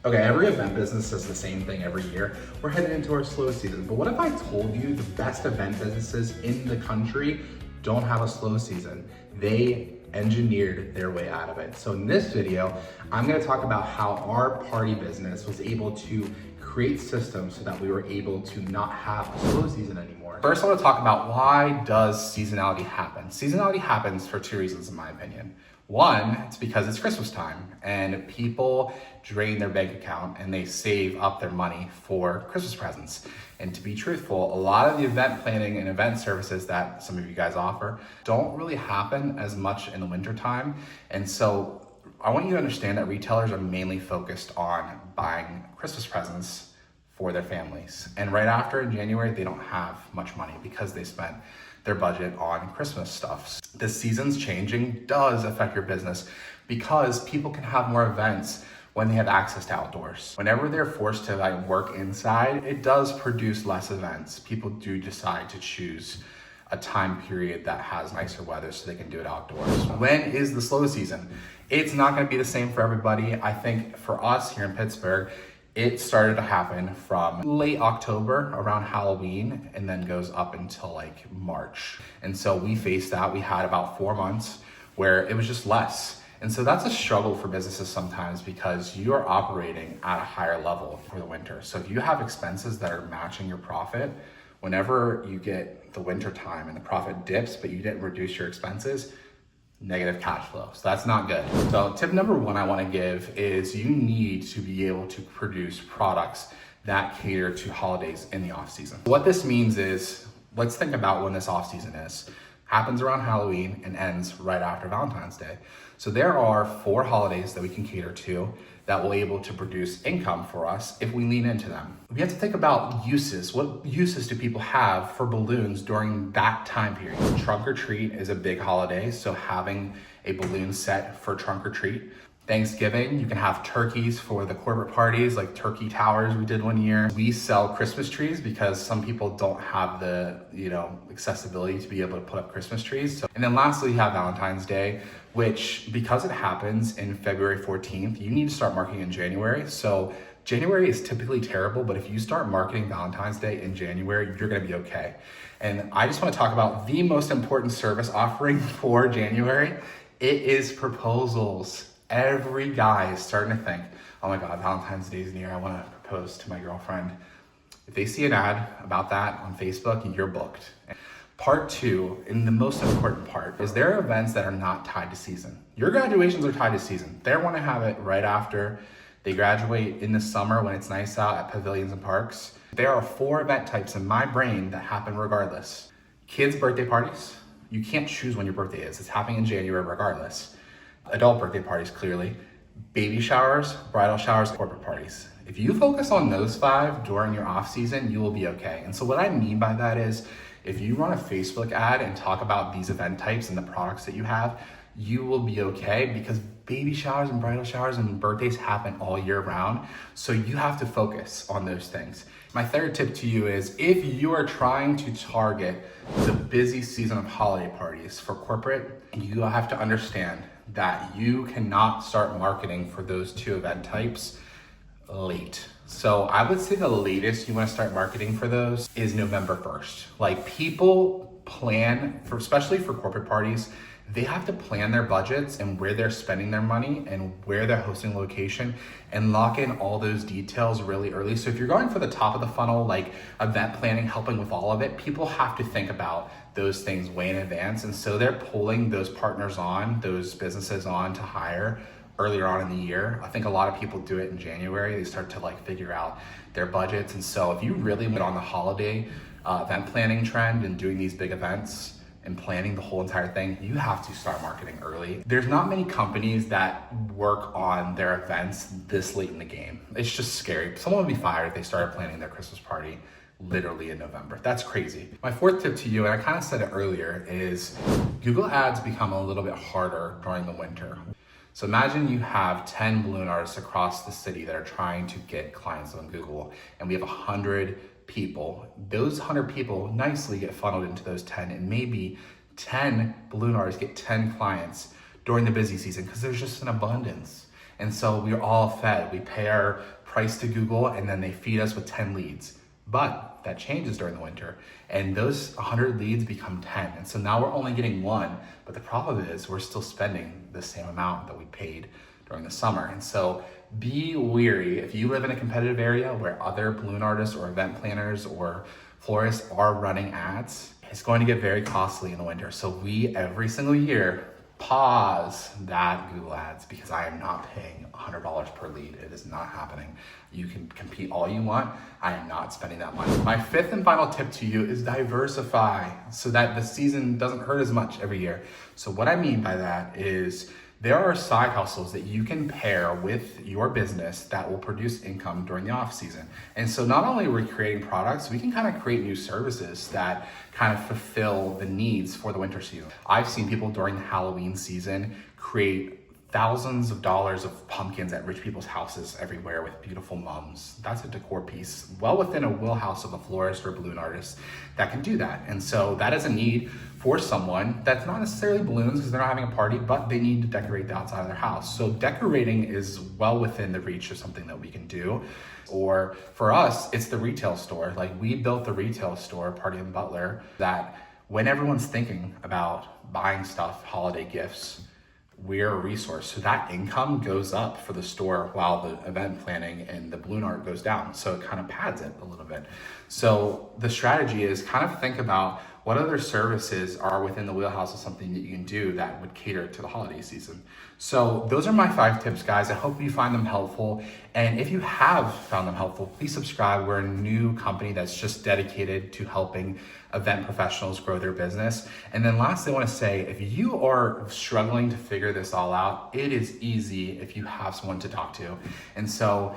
Okay, every event business does the same thing every year. We're headed into our slow season. But what if I told you the best event businesses in the country don't have a slow season? They engineered their way out of it. So in this video, I'm gonna talk about how our party business was able to create systems so that we were able to not have a slow season anymore. First, I wanna talk about why does seasonality happen? Seasonality happens for two reasons, in my opinion. One, it's because it's Christmas time and people drain their bank account and they save up their money for Christmas presents. And to be truthful, a lot of the event planning and event services that some of you guys offer don't really happen as much in the winter time. And so I want you to understand that retailers are mainly focused on buying Christmas presents for their families. And right after in January, they don't have much money because they spent their budget on Christmas stuff. The season's changing does affect your business because people can have more events when they have access to outdoors. Whenever they're forced to work inside, it does produce less events. People do decide to choose a time period that has nicer weather so they can do it outdoors. When is the slow season? It's not gonna be the same for everybody. I think for us here in Pittsburgh, it started to happen from late October around Halloween and then goes up until March. And so we faced that. We had about 4 months where it was just less. And so that's a struggle for businesses sometimes because you are operating at a higher level for the winter. So if you have expenses that are matching your profit, whenever you get the winter time and the profit dips, but you didn't reduce your expenses, negative cash flow. So that's not good. So tip number one I want to give is you need to be able to produce products that cater to holidays in the off season. What this means is, let's think about when this off season is. Happens around Halloween and ends right after Valentine's Day. So there are 4 holidays that we can cater to that will be able to produce income for us if we lean into them. We have to think about uses. What uses do people have for balloons during that time period? Trunk or treat is a big holiday, so having a balloon set for trunk or treat. Thanksgiving, you can have turkeys for the corporate parties, like turkey towers we did one year. We sell Christmas trees because some people don't have the accessibility to be able to put up Christmas trees. And then lastly, you have Valentine's Day, which because it happens in February 14th, you need to start marketing in January. So January is typically terrible, but if you start marketing Valentine's Day in January, you're gonna be okay. And I just wanna talk about the most important service offering for January. It is proposals. Every guy is starting to think, oh my God, Valentine's Day is near. I want to propose to my girlfriend. If they see an ad about that on Facebook, you're booked. Part 2, and the most important part, is there are events that are not tied to season. Your graduations are tied to season. They want to have it right after they graduate in the summer when it's nice out at pavilions and parks. There are 4 event types in my brain that happen regardless. Kids' birthday parties. You can't choose when your birthday is. It's happening in January regardless. Adult birthday parties, clearly, baby showers, bridal showers, corporate parties. If you focus on those 5 during your off season, you will be okay. And so what I mean by that is, if you run a Facebook ad and talk about these event types and the products that you have, you will be okay because baby showers and bridal showers and birthdays happen all year round. So you have to focus on those things. My third tip to you is if you are trying to target the busy season of holiday parties for corporate, you have to understand that you cannot start marketing for those 2 event types late. So I would say the latest you want to start marketing for those is November 1st. People plan for, especially for corporate parties, they have to plan their budgets and where they're spending their money and where they're hosting location and lock in all those details really early. So if you're going for the top of the funnel, like event planning, helping with all of it, people have to think about those things way in advance. And so they're pulling those partners on, those businesses on to hire earlier on in the year. I think a lot of people do it in January. They start to figure out their budgets. And so if you really went on the holiday event planning trend and doing these big events, and planning the whole entire thing, you have to start marketing early. There's not many companies that work on their events this late in the game. It's just scary. Someone would be fired if they started planning their Christmas party literally in November. That's crazy. My 4th tip to you, and I kind of said it earlier, is Google ads become a little bit harder during the winter. So imagine you have 10 balloon artists across the city that are trying to get clients on Google, and we have 100 people. Those 100 people nicely get funneled into those 10, and maybe 10 balloon artists get 10 clients during the busy season because there's just an abundance. And so we're all fed. We pay our price to Google and then they feed us with 10 leads. But that changes during the winter and those 100 leads become 10. And so now we're only getting one, but the problem is we're still spending the same amount that we paid during the summer. And so be wary if you live in a competitive area where other balloon artists or event planners or florists are running ads. It's going to get very costly in the winter. So we, every single year, pause that Google ads because I am not paying $100 per lead. It is not happening. You can compete all you want. I am not spending that money. My fifth and final tip to you is diversify so that the season doesn't hurt as much every year. So what I mean by that is there are side hustles that you can pair with your business that will produce income during the off season. And so not only are we creating products, we can kind of create new services that kind of fulfill the needs for the winter season. I've seen people during the Halloween season create thousands of dollars of pumpkins at rich people's houses everywhere with beautiful mums. That's a decor piece well within a wheelhouse of a florist or a balloon artist that can do that. And so that is a need for someone that's not necessarily balloons because they're not having a party, but they need to decorate the outside of their house. So decorating is well within the reach of something that we can do. Or for us, it's the retail store. Like we built the retail store, Party in Butler, that when everyone's thinking about buying stuff, holiday gifts, we're a resource. So that income goes up for the store while the event planning and the balloon art goes down. So it kind of pads it a little bit. So the strategy is kind of think about what other services are within the wheelhouse of something that you can do that would cater to the holiday season. So those are my 5 tips, guys. I hope you find them helpful. And if you have found them helpful, please subscribe. We're a new company that's just dedicated to helping event professionals grow their business. And then lastly, I want to say, if you are struggling to figure this all out, it is easy if you have someone to talk to. And so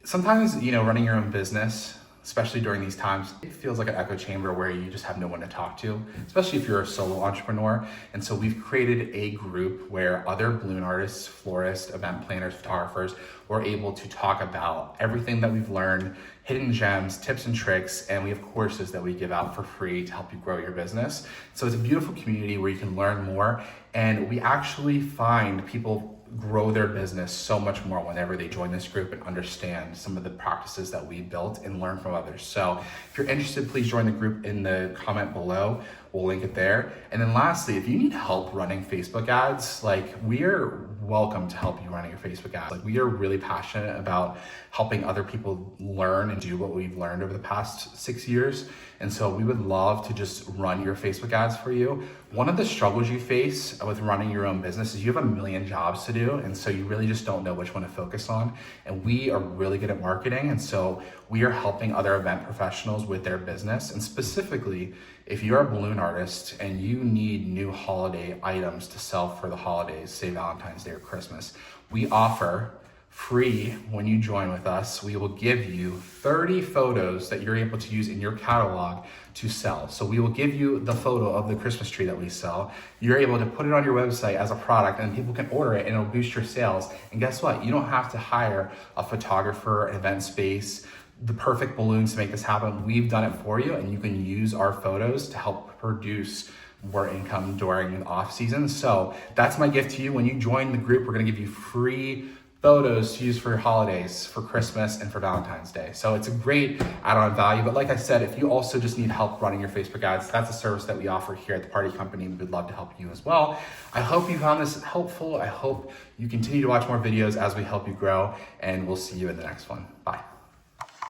sometimes, running your own business, especially during these times, it feels like an echo chamber where you just have no one to talk to, especially if you're a solo entrepreneur. And so we've created a group where other balloon artists, florists, event planners, photographers, we're able to talk about everything that we've learned, hidden gems, tips and tricks, and we have courses that we give out for free to help you grow your business. So it's a beautiful community where you can learn more, and we actually find people grow their business so much more whenever they join this group and understand some of the practices that we built and learn from others. So if you're interested, please join the group in the comment below. We'll link it there. And then lastly, if you need help running Facebook ads, we are welcome to help you running your Facebook ads. We are really passionate about helping other people learn and do what we've learned over the past 6 years. And so we would love to just run your Facebook ads for you. One of the struggles you face with running your own business is you have a million jobs to do. And so you really just don't know which one to focus on. And we are really good at marketing. And so we are helping other event professionals with their business. And specifically, if you're a balloon artist and you need new holiday items to sell for the holidays, say Valentine's Day or Christmas, we offer free when you join with us. We will give you 30 photos that you're able to use in your catalog to sell. So we will give you the photo of the Christmas tree that we sell. You're able to put it on your website as a product and people can order it and it'll boost your sales. And guess what? You don't have to hire a photographer, an event space, the perfect balloons to make this happen. We've done it for you and you can use our photos to help produce more income during the off season. So that's my gift to you. When you join the group, we're gonna give you free photos to use for your holidays, for Christmas and for Valentine's Day. So it's a great add-on value. But like I said, if you also just need help running your Facebook ads, that's a service that we offer here at the Party Company. We'd love to help you as well. I hope you found this helpful. I hope you continue to watch more videos as we help you grow, and we'll see you in the next one. Bye.